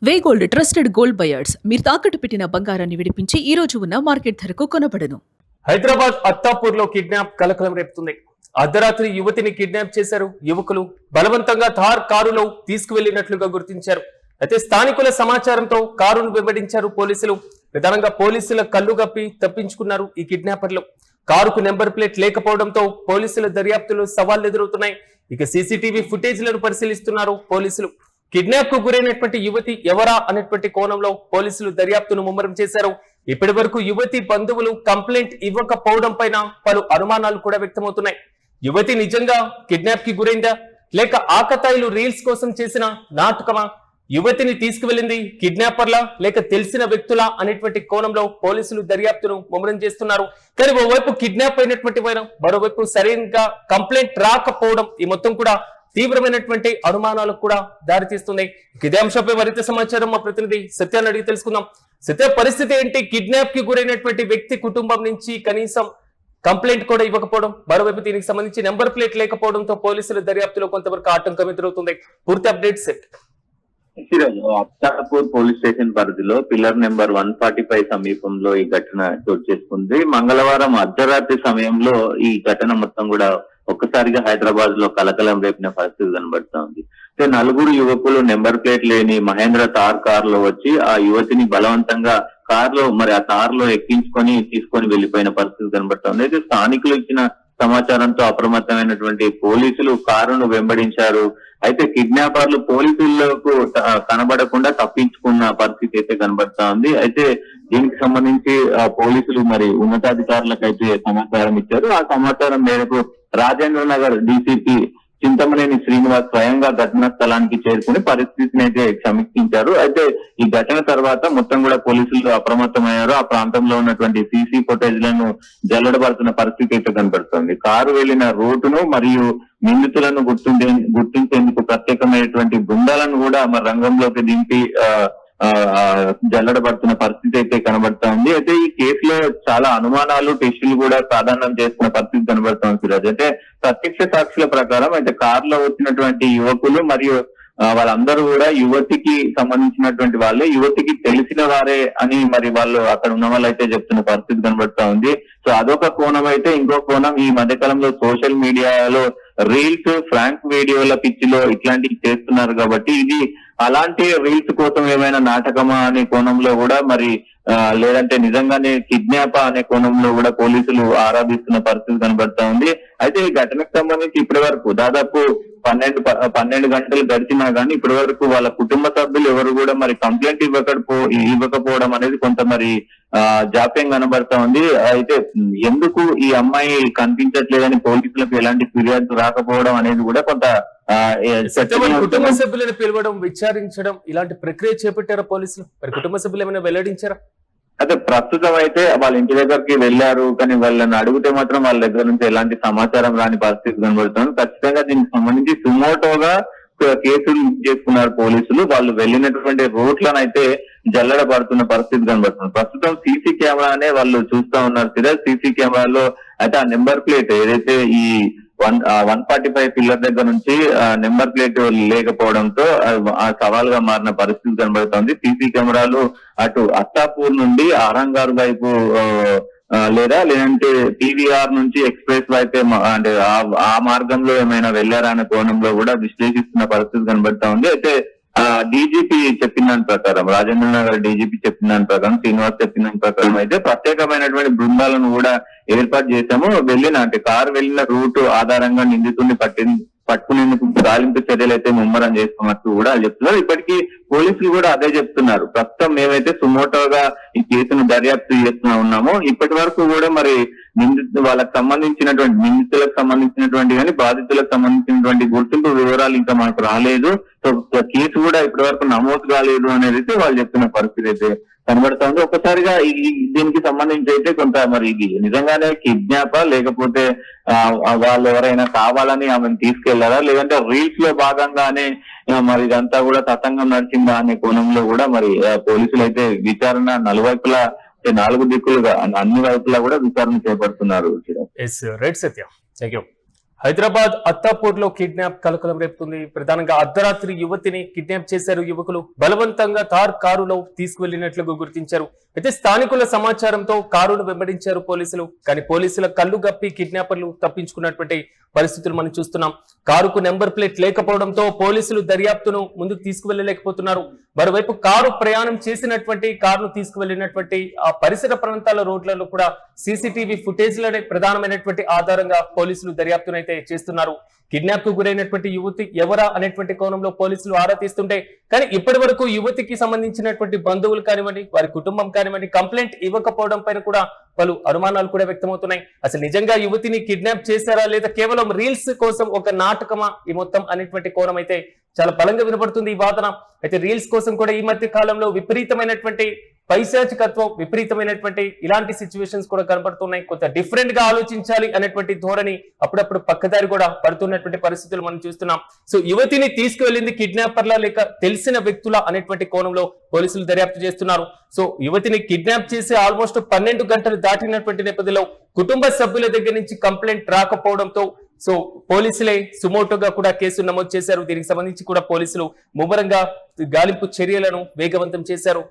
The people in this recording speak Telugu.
వే గోల్డ్ ట్రస్టెడ్ గోల్డ్ బయర్స్ మీరు తాకట్టు పెట్టిన బంగారాన్ని విడిపించి ఈ రోజు ఉన్న మార్కెట్ ధరకు కొనబడను. హైదరాబాద్ అత్తాపూర్ లో కిడ్నాప్ కలకలం రేపుతుంది. అర్ధరాత్రి యువతిని కిడ్నాప్ చేశారు యువకులు. బలవంతంగా థార్ కారులో తీసుకువెళ్లినట్లుగా గుర్తించారు. అయితే స్థానికుల సమాచారంతో కారును వెంబడించారు పోలీసులు. ప్రధానంగా పోలీసుల కళ్ళు గప్పి తప్పించుకున్నారు ఈ కిడ్నాపర్లు. కారుకు నెంబర్ ప్లేట్ లేకపోవడంతో పోలీసుల దర్యాప్తులో సవాళ్లు ఎదురవుతున్నాయి. ఇక సీసీటీవీ ఫుటేజ్లను పరిశీలిస్తున్నారు పోలీసులు. కిడ్నాప్ కు గురైనటువంటి యువతి ఎవరా అనేటువంటి కోణంలో పోలీసులు దర్యాప్తును ముమ్మరం చేశారు. ఇప్పటి వరకు యువతి బంధువులు కంప్లైంట్ ఇవ్వకపోవడం పైన పలు అనుమానాలు కూడా వ్యక్తమవుతున్నాయి. యువతి నిజంగా కిడ్నాప్ కి గురైందా, లేక ఆకతాయిలు రీల్స్ కోసం చేసిన నాటకమా? యువతిని తీసుకువెళ్ళింది కిడ్నాపర్లా లేక తెలిసిన వ్యక్తులా అనేటువంటి కోణంలో పోలీసులు దర్యాప్తును ముమ్మరం చేస్తున్నారు. కానీ ఓవైపు కిడ్నాప్ అయినటువంటి వైరం, మరోవైపు సరైనగా కంప్లైంట్ రాకపోవడం ఈ మొత్తం కూడా తీవ్రమైనటువంటి అనుమానాలకు కూడా దారితీస్తుంది. ఇదే అంశంపై మరింత సమాచారం మా ప్రతినిధి సత్యాన్ని అడిగి తెలుసుకుందాం. సత్య, పరిస్థితి ఏంటి? కిడ్నాప్ కి గురైనటువంటి వ్యక్తి కుటుంబం నుంచి కనీసం కంప్లైంట్ కూడా ఇవ్వకపోవడం, మరోవైపు దీనికి సంబంధించి నెంబర్ ప్లేట్ లేకపోవడంతో పోలీసుల దర్యాప్తులో కొంతవరకు ఆటంకం ఎదురవుతుంది. పూర్తి అప్డేట్స్ అత్తాపూర్ పోలీస్ స్టేషన్ పరిధిలో పిల్లర్ నెంబర్ 145 సమీపంలో ఈ ఘటన చోటు చేసుకుంది. మంగళవారం అర్ధరాత్రి సమయంలో ఈ ఘటన మొత్తం కూడా ఒక్కసారిగా హైదరాబాద్ లో కలకలం రేపిన పరిస్థితి కనబడుతా ఉంది. నలుగురు యువకులు నెంబర్ ప్లేట్ లేని మహేంద్ర తార్ కార్ లో వచ్చి ఆ యువతిని బలవంతంగా కార్ లో ఆ తార్ లో ఎక్కించుకొని తీసుకొని వెళ్లిపోయిన పరిస్థితి కనబడుతా ఉంది. అయితే స్థానికులు ఇచ్చిన సమాచారంతో అప్రమత్తమైనటువంటి పోలీసులు కారును వెంబడించారు. అయితే కిడ్నాపర్లు పోలీసులకు కనబడకుండా తప్పించుకున్న పరిస్థితి అయితే కనబడతా ఉంది. అయితే దీనికి సంబంధించి పోలీసులు మరి ఉన్నతాధికారులకు అయితే సమాచారం ఇచ్చారు. ఆ సమాచారం మేరకు రాజేంద్ర నగర్ డీసీపీ చింతమనేని శ్రీనివాస్ స్వయంగా ఘటనా స్థలానికి చేరుకుని పరిస్థితిని అయితే సమీక్షించారు. అయితే ఈ ఘటన తర్వాత మొత్తం కూడా పోలీసులు అప్రమత్తమయ్యారు. ఆ ప్రాంతంలో ఉన్నటువంటి సీసీ ఫుటేజ్ లను జల్లడబడుతున్న పరిస్థితి అయితే కనబడుతుంది. కారు వెళ్లిన రూటును మరియు నిందితులను గుర్తించేందుకు ప్రత్యేకమైనటువంటి బృందాలను కూడా మరి రంగంలోకి దింపి జల్లడబడుతున్న పరిస్థితి అయితే కనబడతా ఉంది. అయితే ఈ కేసులో చాలా అనుమానాలు, టెస్టులు కూడా సాధారణం చేస్తున్న పరిస్థితి కనబడతా ఉంది. అయితే ప్రత్యక్ష సాక్షుల ప్రకారం అయితే కారులో వచ్చినటువంటి యువకులు మరియు వాళ్ళందరూ కూడా యువతికి సంబంధించినటువంటి వాళ్ళే, యువతికి తెలిసిన వారే అని మరి వాళ్ళు అక్కడ ఉన్న వాళ్ళు అయితే చెప్తున్న పరిస్థితి కనబడతా ఉంది. సో అదొక కోణం అయితే, ఇంకో కోణం ఈ మధ్యకాలంలో సోషల్ మీడియాలో రీల్స్, ఫ్రాంక్ వీడియోల పిచ్చిలో ఇట్లాంటివి చేస్తున్నారు కాబట్టి ఇది అలాంటి రీల్స్ కోసం ఏమైనా నాటకమా అనే కోణంలో కూడా మరి లేదంటే నిజంగానే కిడ్నాప్ అనే కోణంలో కూడా పోలీసులు ఆరాధిస్తున్న పరిస్థితి కనబడతా ఉంది. అయితే ఈ ఘటనకు సంబంధించి ఇప్పటి వరకు దాదాపు 12 గంటలు గడిచినా గానీ ఇప్పటి వరకు వాళ్ళ కుటుంబ సభ్యులు ఎవరు కూడా మరి కంప్లైంట్ ఇవ్వకపోవడం అనేది కొంత మరి జాప్యం కనబడతా ఉంది. అయితే ఎందుకు ఈ అమ్మాయి కనిపించట్లేదని పోలీసులకు ఎలాంటి ఫిర్యాదు రాకపోవడం అనేది కూడా కొంత కుటుంబ సభ్యులను పిలవడం, విచారించడం ఇలాంటి ప్రక్రియ చేపట్టారా పోలీసులు? మరి కుటుంబ సభ్యులు ఏమైనా వెల్లడించారా? అయితే ప్రస్తుతం అయితే వాళ్ళ ఇంటి దగ్గరికి వెళ్లారు, కానీ వాళ్ళని అడిగితే మాత్రం వాళ్ళ దగ్గర నుంచి ఎలాంటి సమాచారం రాని పరిస్థితి కనబడుతుంది. ఖచ్చితంగా దీనికి సంబంధించి సుమోటోగా కేసులు చేసుకున్నారు పోలీసులు. వాళ్ళు వెళ్ళినటువంటి రూట్లను అయితే జల్లడబడుతున్న పరిస్థితి కనబడుతుంది. ప్రస్తుతం సీసీ కెమెరానే వాళ్ళు చూస్తా ఉన్నారు. సీసీ కెమెరాలో అయితే ఆ నెంబర్ ప్లేట్ ఏదైతే ఈ 145 పిల్లర్ దగ్గర నుంచి నెంబర్ ప్లేట్ లేకపోవడంతో ఆ సవాల్గా మారిన పరిస్థితి కనబడుతోంది. సీసీ కెమెరాలు అటు అత్తాపూర్ నుండి ఆరంగార్ వైపు లేదంటే పీవీఆర్ నుంచి ఎక్స్ప్రెస్ వైపే అంటే ఆ మార్గంలో ఏమైనా వెళ్లారా అనే కోణంలో కూడా విశ్లేషిస్తున్న పరిస్థితి కనబడతా ఉంది. అయితే డీజీపీ చెప్పిన దాని ప్రకారం, రాజేంద్ర నగర్ డీజీపీ చెప్పిన దాని ప్రకారం, శ్రీనివాస్ చెప్పిన దాని ప్రకారం అయితే ప్రత్యేకమైనటువంటి బృందాలను కూడా ఏర్పాటు చేశాము. అంటే కారు వెళ్లిన రూట్ ఆధారంగా నిందితుడిని పట్టుకునేందుకు గాలింపు చర్యలు అయితే ముమ్మరం చేస్తున్నట్టు కూడా చెప్తున్నారు. ఇప్పటికీ పోలీసులు కూడా అదే చెప్తున్నారు. ప్రస్తుతం మేమైతే సుమోటోగా ఈ కేసును దర్యాప్తు చేస్తూ ఉన్నాము. ఇప్పటి వరకు కూడా మరి వాళ్ళకి సంబంధించినటువంటి నిందితులకు సంబంధించినటువంటి కానీ బాధితులకు సంబంధించినటువంటి గుర్తింపు వివరాలు ఇంకా మనకు రాలేదు. సో కేసు కూడా ఇప్పటి వరకు నమోదు కాలేదు అనేది అయితే వాళ్ళు చెప్తున్న పరిస్థితి అయితే కనబడతా ఉంది. ఒక్కసారిగా దీనికి సంబంధించి అయితే కొంత మరి ఇది నిజంగానే కిడ్నాపా, లేకపోతే వాళ్ళు ఎవరైనా కావాలని ఆమెను తీసుకెళ్లారా, లేదంటే రీల్స్ లో భాగంగానే మరి ఇదంతా కూడా తతంగం నడిచిందా అనే కోణంలో కూడా మరి పోలీసులు అయితే విచారణ నలువైపులా 4 దిక్కులుగా అన్ని వైపులా కూడా విచారణ చేపడుతున్నారు. రైట్ సత్యం, థాంక్యూ. హైదరాబాద్ అత్తాపూర్ లో కిడ్నాప్ కలకలం రేపుతుంది. ప్రధానంగా అర్ధరాత్రి యువతిని కిడ్నాప్ చేశారు యువకులు. బలవంతంగా థార్ కారులో తీసుకువెళ్లినట్లుగా గుర్తించారు. అయితే స్థానికుల సమాచారంతో కారును వెంబడించారు పోలీసులు. కానీ పోలీసుల కళ్ళు గప్పి కిడ్నాపర్లు తప్పించుకున్నటువంటి పరిస్థితులు మనం చూస్తున్నాం. కారుకు నెంబర్ ప్లేట్ లేకపోవడంతో పోలీసులు దర్యాప్తును ముందుకు తీసుకువెళ్లలేకపోతున్నారు. మరోవైపు కారు ప్రయాణం చేసినటువంటి కారును తీసుకువెళ్లినటువంటి ఆ పరిసర ప్రాంతాల రోడ్లలో కూడా సీసీటీవీ ఫుటేజ్లనే ప్రధానమైనటువంటి ఆధారంగా పోలీసులు దర్యాప్తునైతే చేస్తున్నారు. కిడ్నాప్ కు గురైనటువంటి యువతి ఎవరా అనేటువంటి కోణంలో పోలీసులు ఆరా తీస్తుంటే, కానీ ఇప్పటి వరకు యువతికి సంబంధించినటువంటి బంధువులు కానివ్వండి, వారి కుటుంబం కానివ్వండి, కంప్లైంట్ ఇవ్వకపోవడం పైన కూడా పలు అనుమానాలు కూడా వ్యక్తమవుతున్నాయి. అసలు నిజంగా యువతిని కిడ్నాప్ చేశారా లేదా కేవలం రీల్స్ కోసం ఒక నాటకమా ఈ మొత్తం అనేటువంటి కోణం అయితే చాలా బలంగా వినపడుతుంది ఈ వాదన. అయితే రీల్స్ కోసం కూడా ఈ మధ్య కాలంలో విపరీతమైనటువంటి పైశాచికత్వం, విపరీతమైనటువంటి ఇలాంటి సిచ్యువేషన్స్ కూడా కనపడుతున్నాయి. కొంత డిఫరెంట్ గా ఆలోచించాలి అనేటువంటి ధోరణి అప్పుడప్పుడు పక్కదారి కూడా పడుతున్నటువంటి పరిస్థితులు మనం చూస్తున్నాం. సో యువతిని తీసుకువెళ్ళింది కిడ్నాపర్లా లేక తెలిసిన వ్యక్తుల అనేటువంటి కోణంలో పోలీసులు దర్యాప్తు చేస్తున్నారు. సో యువతిని కిడ్నాప్ చేసి ఆల్మోస్ట్ 12 గంటలు దాటినటువంటి నేపథ్యంలో కుటుంబ సభ్యుల దగ్గర నుంచి కంప్లైంట్ రాకపోవడంతో సో పోలీసులే సుమోటోగా కూడా కేసు నమోదు చేశారు. దీనికి సంబంధించి కూడా పోలీసులు ముమ్మరంగా గాలింపు చర్యలను వేగవంతం చేశారు.